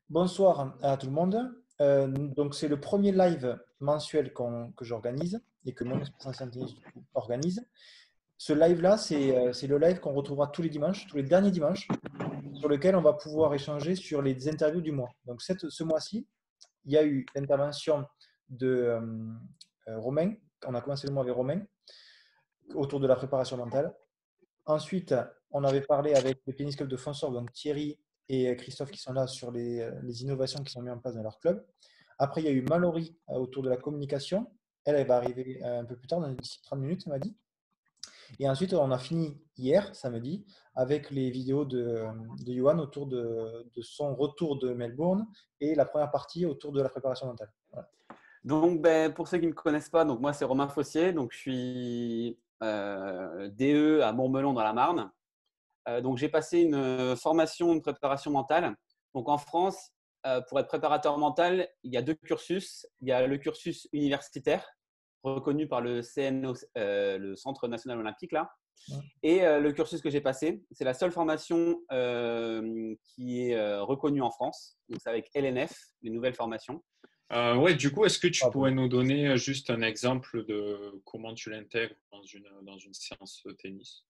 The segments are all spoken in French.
Bonsoir à tout le monde. Donc c'est le premier live mensuel que j'organise et que mon espace ancien tennis du coup, organise. Ce live-là, c'est le live qu'on retrouvera tous les dimanches, tous les derniers dimanches, sur lequel on va pouvoir échanger sur les interviews du mois. Donc ce mois-ci, il y a eu l'intervention de Romain. On a commencé le mois avec Romain autour de la préparation mentale. Ensuite, on avait parlé avec le Tennis Club de Fonsor, donc Thierry et Christophe qui sont là sur les innovations qui sont mises en place dans leur club. Après, il y a eu Mallory autour de la communication. Elle va arriver un peu plus tard, dans d'ici 30 minutes, elle m'a dit. Et ensuite, on a fini hier, samedi, avec les vidéos de Johan autour de son retour de Melbourne et la première partie autour de la préparation mentale. Voilà. Donc, pour ceux qui ne me connaissent pas, donc moi, c'est Romain Fossier. Donc, je suis DE à Montmelon dans la Marne. Donc, j'ai passé une formation de préparation mentale. Donc, en France, pour être préparateur mental, il y a deux cursus. Il y a le cursus universitaire, reconnu par le CNO, le Centre National Olympique, là. Ouais. Et le cursus que j'ai passé, c'est la seule formation qui est reconnue en France. Donc, c'est avec LNF, les nouvelles formations. Ouais, du coup, est-ce que tu pourrais nous donner juste un exemple de comment tu l'intègres dans une séance de tennis?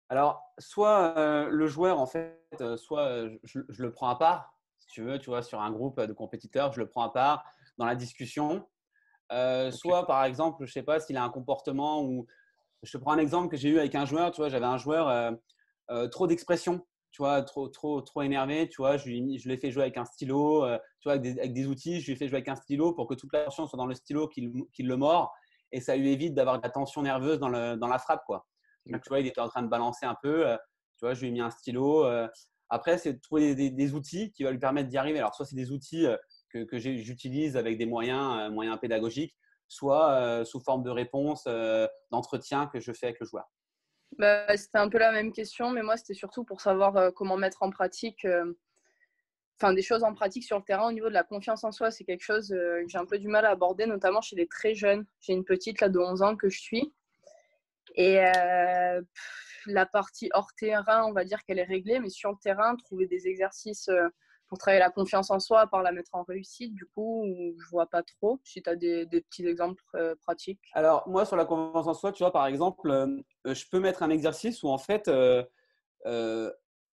Alors, soit le joueur, en fait, soit je le prends à part, si tu veux, tu vois, sur un groupe de compétiteurs, je le prends à part dans la discussion. Ok. Soit, par exemple, je ne sais pas s'il a un comportement où… Je te prends un exemple que j'ai eu avec un joueur, tu vois, j'avais un joueur trop d'expression, tu vois, trop énervé, tu vois, je lui ai fait jouer avec un stylo, tu vois, avec des outils, je lui ai fait jouer avec un stylo pour que toute l'attention soit dans le stylo, qu'il le mord, et ça lui évite d'avoir de la tension nerveuse dans la frappe, quoi. Donc, tu vois, il était en train de balancer un peu, tu vois, je lui ai mis un stylo. Après, c'est de trouver des outils qui vont lui permettre d'y arriver. Alors, soit c'est des outils que j'utilise avec des moyens pédagogiques, soit sous forme de réponse, d'entretien que je fais avec le joueur. C'était un peu la même question, mais moi, c'était surtout pour savoir comment mettre en pratique, des choses en pratique sur le terrain au niveau de la confiance en soi. C'est quelque chose que j'ai un peu du mal à aborder, notamment chez les très jeunes. J'ai une petite là de 11 ans que je suis. Et la partie hors terrain, on va dire qu'elle est réglée, mais sur le terrain, trouver des exercices pour travailler la confiance en soi, par la mettre en réussite, du coup, je vois pas trop. Si tu as des petits exemples pratiques. Alors, moi, sur la confiance en soi, tu vois, par exemple, je peux mettre un exercice où, en fait,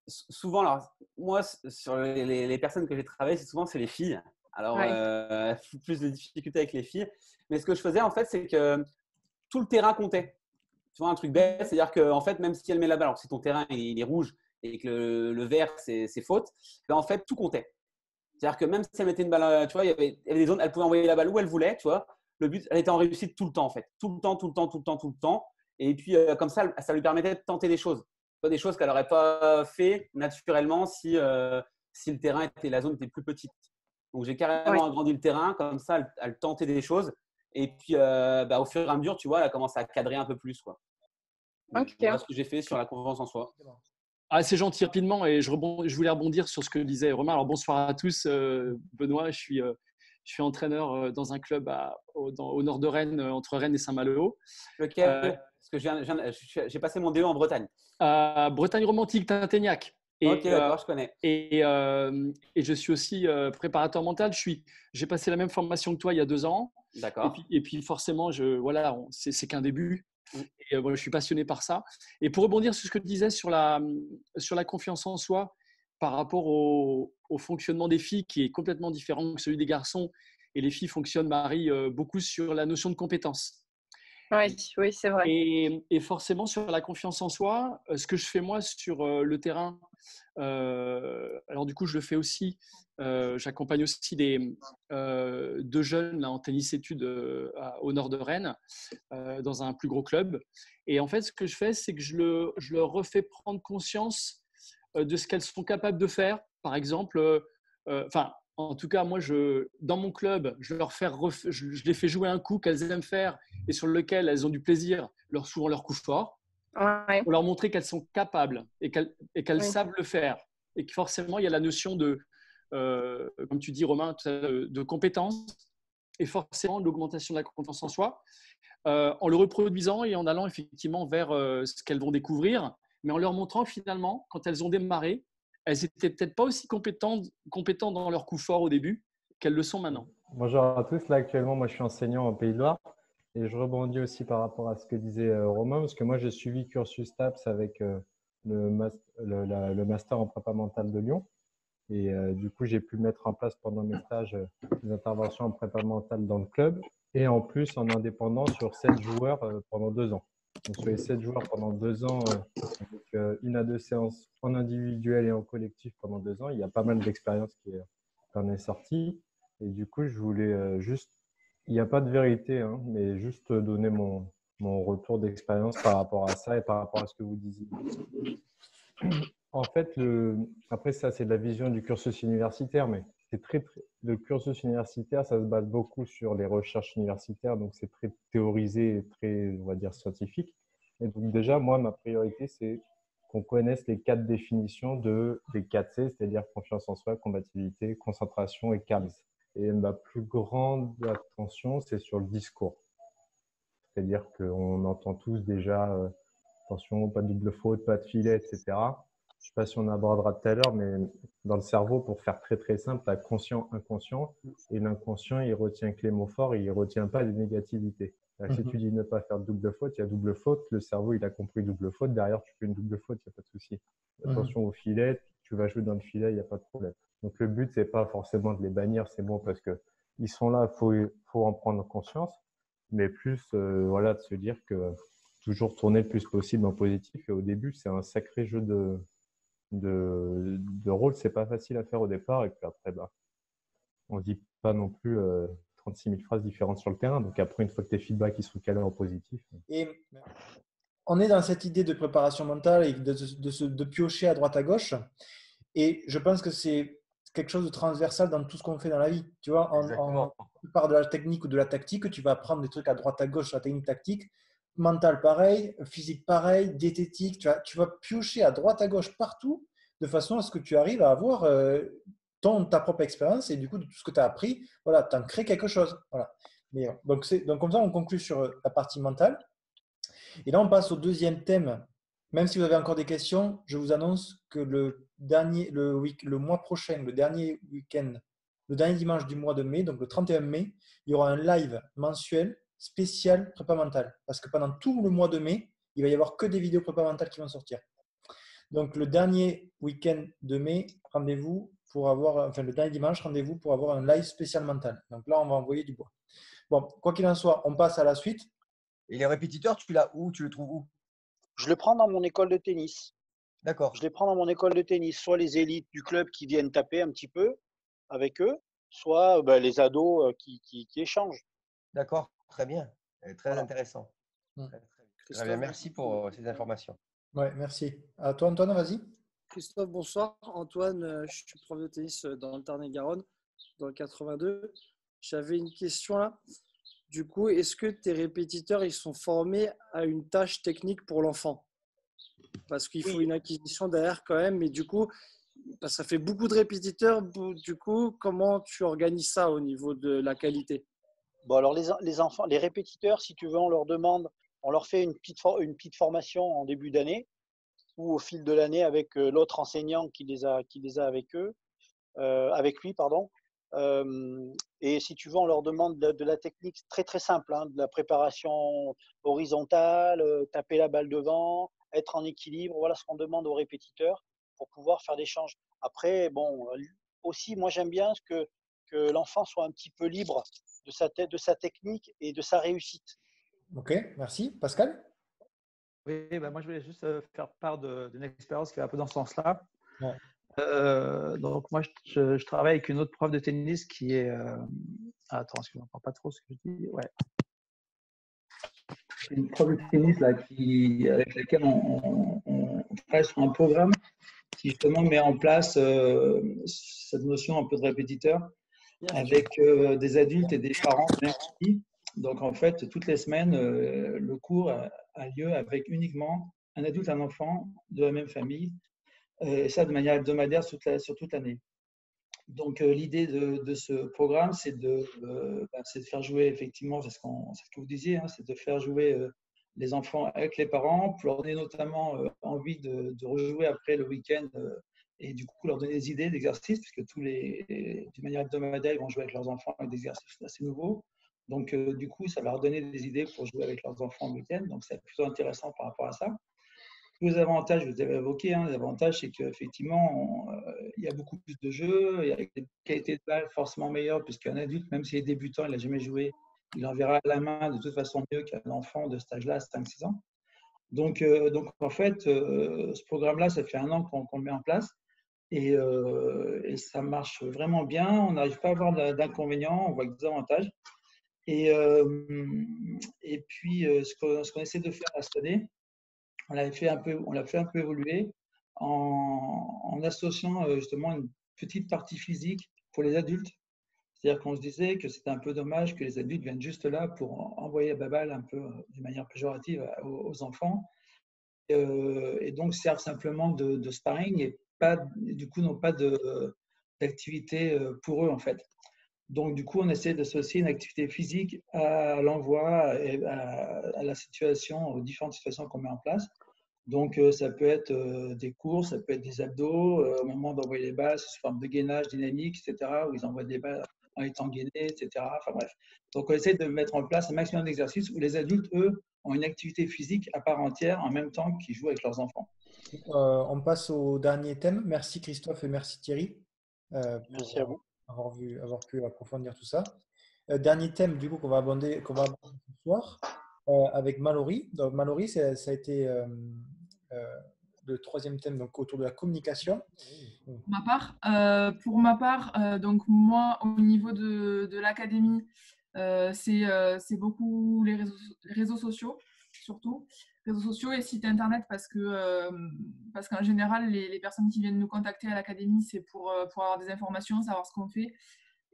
souvent, alors, moi, sur les personnes que j'ai travaillées, c'est les filles. Alors, Ouais. plus de difficultés avec les filles. Mais ce que je faisais, en fait, c'est que tout le terrain comptait. Tu vois, un truc bête, c'est-à-dire que, en fait, même si elle met la balle, alors si ton terrain il est rouge et que le vert, c'est faute, ben, en fait, tout comptait. C'est-à-dire que même si elle mettait une balle, tu vois, il y avait des zones, elle pouvait envoyer la balle où elle voulait, tu vois. Le but, elle était en réussite tout le temps, en fait. Tout le temps, tout le temps, tout le temps, tout le temps. Et puis, comme ça lui permettait de tenter des choses. Des choses qu'elle n'aurait pas fait naturellement si le terrain la zone était plus petite. Donc, j'ai carrément agrandi le terrain. Comme ça, elle tentait des choses. Et puis, au fur et à mesure, tu vois, elle a commencé à cadrer un peu plus, quoi. Ok. Voilà ce que j'ai fait sur la confiance en soi. Ah, c'est gentil, rapidement, et je voulais rebondir sur ce que disait Romain. Alors, bonsoir à tous. Benoît, je suis entraîneur dans un club au nord de Rennes, entre Rennes et Saint-Malo. Lequel? Parce que j'ai passé mon DE en Bretagne. Bretagne romantique, Tinténiac. Ok, d'accord, je connais. Et je suis aussi préparateur mental. J'ai passé la même formation que toi il y a 2 ans. D'accord. Et puis forcément, voilà, c'est qu'un début. Et je suis passionné par ça. Et pour rebondir sur ce que tu disais sur la confiance en soi par rapport au fonctionnement des filles qui est complètement différent que celui des garçons. Et les filles fonctionnent, Marie, beaucoup sur la notion de compétence. Oui, c'est vrai. Et forcément, sur la confiance en soi, ce que je fais moi sur le terrain, alors du coup, je le fais aussi, j'accompagne aussi deux jeunes là, en tennis-études au nord de Rennes, dans un plus gros club. Et en fait, ce que je fais, c'est que je leur refais prendre conscience de ce qu'elles sont capables de faire. Par exemple, en tout cas, moi, dans mon club, je les fais jouer un coup qu'elles aiment faire et sur lequel elles ont du plaisir, souvent leur coup fort, Ouais. pour leur montrer qu'elles sont capables et qu'elles savent le faire. Et que forcément, il y a la notion de, comme tu dis, Romain, de compétence et forcément l'augmentation de la confiance en soi. en le reproduisant et en allant effectivement vers ce qu'elles vont découvrir, mais en leur montrant finalement, quand elles ont démarré, elles n'étaient peut-être pas aussi compétentes dans leur coup fort au début qu'elles le sont maintenant. Bonjour à tous. Là, actuellement, moi, je suis enseignant en Pays de Loire et je rebondis aussi par rapport à ce que disait Romain, parce que moi, j'ai suivi cursus TAPS avec le master en prépa mentale de Lyon. Et du coup, j'ai pu mettre en place pendant mes stages des interventions en prépa mentale dans le club et en plus en indépendant sur 7 joueurs pendant 2 ans. Donc, sur les 7 joueurs pendant 2 ans, avec 1 à 2 séances en individuel et en collectif pendant 2 ans, il y a pas mal d'expérience qui en est sortie. Et du coup, je voulais juste, il n'y a pas de vérité, hein, mais juste donner mon retour d'expérience par rapport à ça et par rapport à ce que vous disiez. En fait, après ça, c'est de la vision du cursus universitaire, mais le cursus universitaire, ça se base beaucoup sur les recherches universitaires, donc c'est très théorisé et très, on va dire, scientifique. Et donc déjà, moi, ma priorité, c'est qu'on connaisse les 4 définitions des 4 C, c'est-à-dire confiance en soi, combativité, concentration et CAMS. Et ma plus grande attention, c'est sur le discours. C'est-à-dire qu'on entend tous déjà, attention, pas de double faute, pas de filet, etc. Je ne sais pas si on abordera tout à l'heure, mais dans le cerveau, pour faire très très simple, tu as conscient, inconscient. Et l'inconscient, il retient que les mots forts, il ne retient pas les négativités. Si tu dis ne pas faire de double faute, il y a double faute. Le cerveau, il a compris double faute. Derrière, tu fais une double faute, il n'y a pas de souci. Attention au filet, tu vas jouer dans le filet, il n'y a pas de problème. Donc le but, c'est pas forcément de les bannir, c'est bon parce qu'ils sont là, faut en prendre conscience, mais plus voilà, de se dire que toujours tourner le plus possible en positif. Et au début, c'est un sacré jeu de rôle. C'est pas facile à faire au départ. Et puis après, on ne dit pas non plus 36 000 phrases différentes sur le terrain. Donc après, une fois que tes feedbacks ils sont calés en positif. Et on est dans cette idée de préparation mentale et de piocher à droite à gauche. Et je pense que c'est quelque chose de transversal dans tout ce qu'on fait dans la vie. Tu vois, tu pars de la technique ou de la tactique, tu vas apprendre des trucs à droite à gauche sur la technique tactique. Mental pareil, physique pareil, diététique. Tu vas piocher à droite à gauche partout de façon à ce que tu arrives à avoir ta propre expérience et du coup, de tout ce que tu as appris, voilà, tu en crées quelque chose. Voilà. Donc, comme ça, on conclut sur la partie mentale. Et là, on passe au deuxième thème. Même si vous avez encore des questions, je vous annonce que le mois prochain, le dernier week-end, le dernier dimanche du mois de mai, donc le 31 mai, il y aura un live mensuel spécial prépa mentale. Parce que pendant tout le mois de mai, il va y avoir que des vidéos prépa mentale qui vont sortir. Donc le dernier week-end de mai, rendez-vous pour avoir, enfin le dernier dimanche, rendez-vous pour avoir un live spécial mental. Donc là, on va envoyer du bois. Bon, quoi qu'il en soit, on passe à la suite. Et les répétiteurs, tu l'as où? Tu le trouves où? Je le prends dans mon école de tennis. D'accord. Je les prends dans mon école de tennis, soit les élites du club qui viennent taper un petit peu avec eux, soit les ados qui échangent. D'accord, très bien. Très intéressant. Très bien. Merci pour ces informations. Ouais, merci. À toi, Antoine, vas-y. Christophe, bonsoir. Antoine, je suis prof de tennis dans le Tarn-et-Garonne, dans le 82. J'avais une question là. Du coup, est-ce que tes répétiteurs ils sont formés à une tâche technique pour l'enfant? Parce qu'il faut une acquisition derrière quand même. Mais du coup, ça fait beaucoup de répétiteurs. Du coup, comment tu organises ça au niveau de la qualité? Bon, alors les enfants, les répétiteurs, si tu veux, on leur fait une petite formation en début d'année ou au fil de l'année avec l'autre enseignant qui les a avec eux, avec lui, pardon. Et si tu veux, on leur demande de la technique très très simple, hein, de la préparation horizontale, taper la balle devant, être en équilibre. Voilà ce qu'on demande aux répétiteurs pour pouvoir faire l'échange. Après, bon, aussi, moi j'aime bien que l'enfant soit un petit peu libre de sa technique et de sa réussite. Ok, merci. Pascal? Oui, moi je voulais juste faire part d'une expérience qui est un peu dans ce sens-là. Ouais. Donc moi je travaille avec une autre prof de tennis qui est attends, parce que je n'entends pas trop ce que je dis. Ouais. Une prof de tennis là, avec laquelle on travaille sur un programme qui justement met en place cette notion un peu de répétiteur avec des adultes et des parents. Donc en fait, toutes les semaines, le cours a lieu avec uniquement un adulte et un enfant de la même famille. Et ça de manière hebdomadaire sur toute l'année. Donc, l'idée de ce programme, c'est de faire jouer, effectivement, c'est ce que vous disiez, hein, c'est de faire jouer les enfants avec les parents, pour leur donner notamment envie de rejouer après le week-end et du coup leur donner des idées d'exercices, puisque d'une manière hebdomadaire, ils vont jouer avec leurs enfants avec des exercices assez nouveaux. Donc, du coup, ça va leur donner des idées pour jouer avec leurs enfants le week-end. Donc, c'est plutôt intéressant par rapport à ça. Les avantages, vous avez évoqué, hein, les avantages, c'est qu'effectivement, il y a beaucoup plus de jeux, il y a des qualités de balle forcément meilleures, puisqu'un adulte, même s'il est débutant, il n'a jamais joué, il en verra à la main de toute façon mieux qu'un enfant de cet âge-là, 5-6 ans. Donc, en fait, ce programme-là, ça fait 1 an qu'on le met en place et ça marche vraiment bien. On n'arrive pas à avoir d'inconvénients, on voit que des avantages. Et puis, ce qu'on essaie de faire cette année, on l'a fait un peu évoluer en associant justement une petite partie physique pour les adultes. C'est-à-dire qu'on se disait que c'était un peu dommage que les adultes viennent juste là pour envoyer la baballe un peu d'une manière péjorative aux enfants et donc servent simplement de sparring et du coup n'ont pas d'activité pour eux en fait. Donc, du coup, on essaie d'associer une activité physique à l'envoi et à la situation, aux différentes situations qu'on met en place. Donc, ça peut être des courses, ça peut être des abdos, au moment d'envoyer les balles, sous forme de gainage dynamique, etc., où ils envoient des balles en étant gainés, etc. Enfin bref. Donc, on essaie de mettre en place un maximum d'exercices où les adultes, eux, ont une activité physique à part entière en même temps qu'ils jouent avec leurs enfants. On passe au dernier thème. Merci Christophe et merci Thierry. Merci à vous. Avoir pu approfondir tout ça. Dernier thème du coup qu'on va aborder ce soir avec Mallory. Donc Mallory, ça a été le troisième thème donc autour de la communication. Pour ma part, donc moi au niveau de l'académie, c'est beaucoup les réseaux sociaux surtout. Réseaux sociaux et sites internet parce qu'en général, les personnes qui viennent nous contacter à l'académie, c'est pour avoir des informations, savoir ce qu'on fait.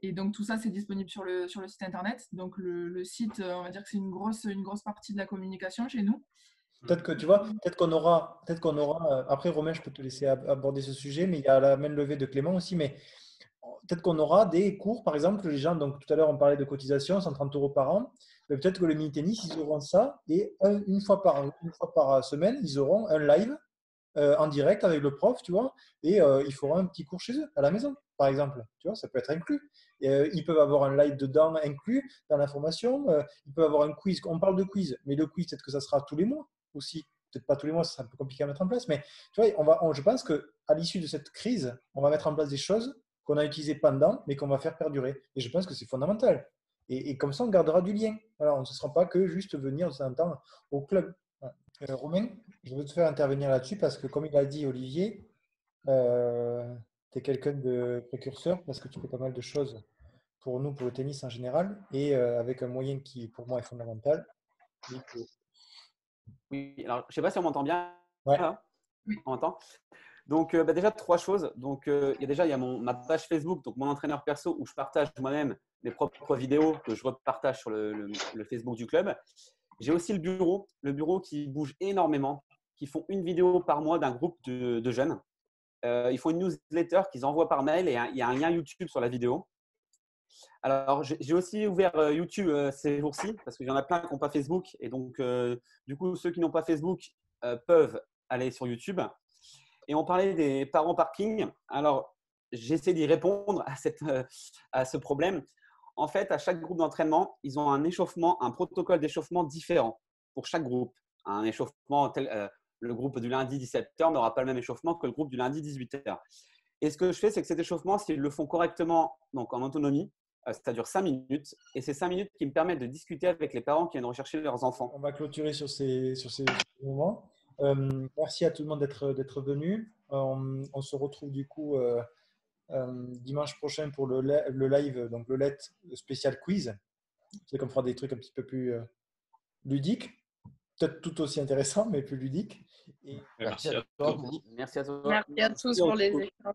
Et donc, tout ça, c'est disponible sur le site internet. Donc, le site, on va dire que c'est une grosse partie de la communication chez nous. Peut-être que tu vois, peut-être qu'on aura, après Romain, je peux te laisser aborder ce sujet, mais il y a la main levée de Clément aussi, mais peut-être qu'on aura des cours, par exemple, les gens, donc tout à l'heure on parlait de cotisation, 130 € par an, mais peut-être que le mini-tennis, ils auront ça, et une fois par semaine, ils auront un live en direct avec le prof, tu vois, et ils feront un petit cours chez eux, à la maison, par exemple, tu vois, ça peut être inclus. Et, ils peuvent avoir un live dedans inclus dans la formation, ils peuvent avoir un quiz, on parle de quiz, mais le quiz, peut-être que ça sera tous les mois aussi, peut-être pas tous les mois, c'est un peu compliqué à mettre en place, mais tu vois, je pense qu'à l'issue de cette crise, on va mettre en place des choses qu'on a utilisées pendant, mais qu'on va faire perdurer. Et je pense que c'est fondamental. Et comme ça, on gardera du lien. Voilà, on ne se sera pas que juste venir de temps en temps au club. Romain, je veux te faire intervenir là-dessus parce que, comme il a dit Olivier, tu es quelqu'un de précurseur parce que tu fais pas mal de choses pour nous, pour le tennis en général, et avec un moyen qui, pour moi, est fondamental. Oui, alors je ne sais pas si on m'entend bien. Ouais. On m'entend. Donc, déjà, 3 choses. Donc, il y a ma page Facebook, donc mon entraîneur perso, où je partage moi-même mes propres vidéos que je repartage sur le Facebook du club. J'ai aussi le bureau qui bouge énormément, qui font une vidéo par mois d'un groupe de jeunes. Ils font une newsletter qu'ils envoient par mail et il y a un lien YouTube sur la vidéo. Alors, j'ai aussi ouvert YouTube ces jours-ci parce qu'il y en a plein qui n'ont pas Facebook. Et donc, du coup, ceux qui n'ont pas Facebook peuvent aller sur YouTube. Et on parlait des parents parking. Alors, j'essaie d'y répondre à ce problème. En fait, à chaque groupe d'entraînement, ils ont un protocole d'échauffement différent pour chaque groupe. Un échauffement le groupe du lundi 17h n'aura pas le même échauffement que le groupe du lundi 18h. Et ce que je fais, c'est que cet échauffement, s'ils le font correctement, donc en autonomie, ça dure 5 minutes. Et c'est 5 minutes qui me permettent de discuter avec les parents qui viennent rechercher leurs enfants. On va clôturer sur ces moments. Merci à tout le monde d'être venu. On se retrouve du coup dimanche prochain pour le live, donc le LET spécial quiz. C'est qu'on fera des trucs un petit peu plus ludiques, peut-être tout aussi intéressants, mais plus ludiques. Merci à toi. Merci à tous pour les échanges.